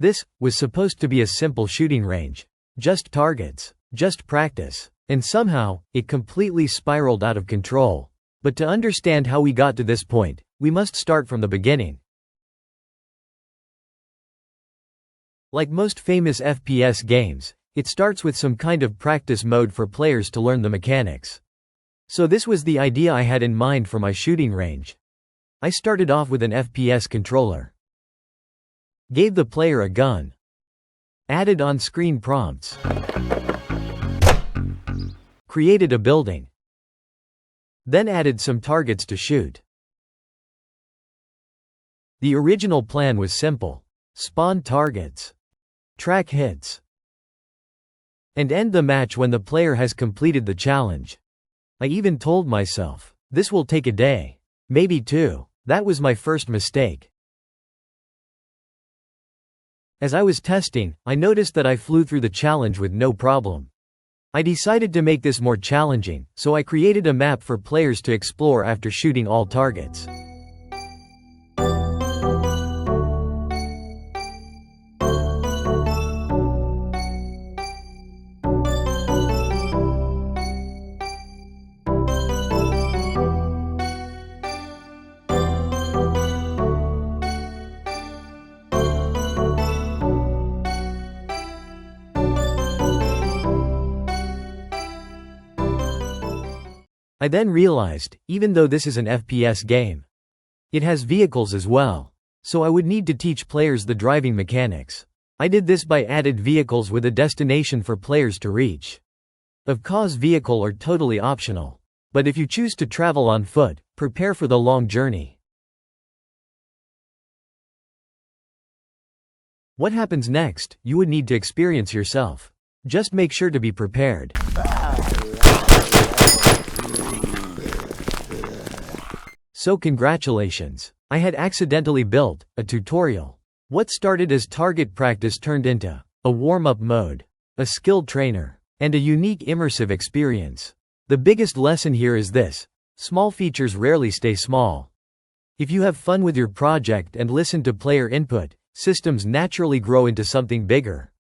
This was supposed to be a simple shooting range. Just targets, just practice. And somehow, it completely spiraled out of control. But to understand how we got to this point, we must start from the beginning. Like most famous FPS games, it starts with some kind of practice mode for players to learn the mechanics. So this was the idea I had in mind for my shooting range. I started off with an FPS controller. Gave the player a gun. Added on-screen prompts. Created a building. Then added some targets to shoot. The original plan was simple. Spawn targets. Track hits. And end the match when the player has completed the challenge. I even told myself, this will take a day. Maybe two. That was my first mistake. As I was testing, I noticed that I flew through the challenge with no problem. I decided to make this more challenging, so I created a map for players to explore after shooting all targets. I then realized, even though this is an FPS game, it has vehicles as well. So I would need to teach players the driving mechanics. I did this by added vehicles with a destination for players to reach. Of course, vehicles are totally optional. But if you choose to travel on foot, prepare for the long journey. What happens next, you would need to experience yourself. Just make sure to be prepared. So congratulations. I had accidentally built a tutorial. What started as target practice turned into a warm-up mode, a skilled trainer, and a unique immersive experience. The biggest lesson here is this: small features rarely stay small. If you have fun with your project and listen to player input, systems naturally grow into something bigger.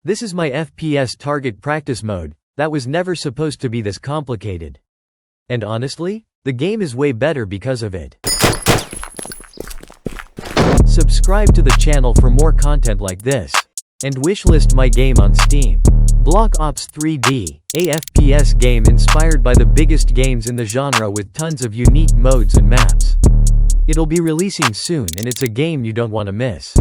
This is my FPS target practice mode, that was never supposed to be this complicated. And honestly, the game is way better because of it. Subscribe to the channel for more content like this. And wishlist my game on Steam. Block Ops 3D, a FPS game inspired by the biggest games in the genre with tons of unique modes and maps. It'll be releasing soon and it's a game you don't want to miss.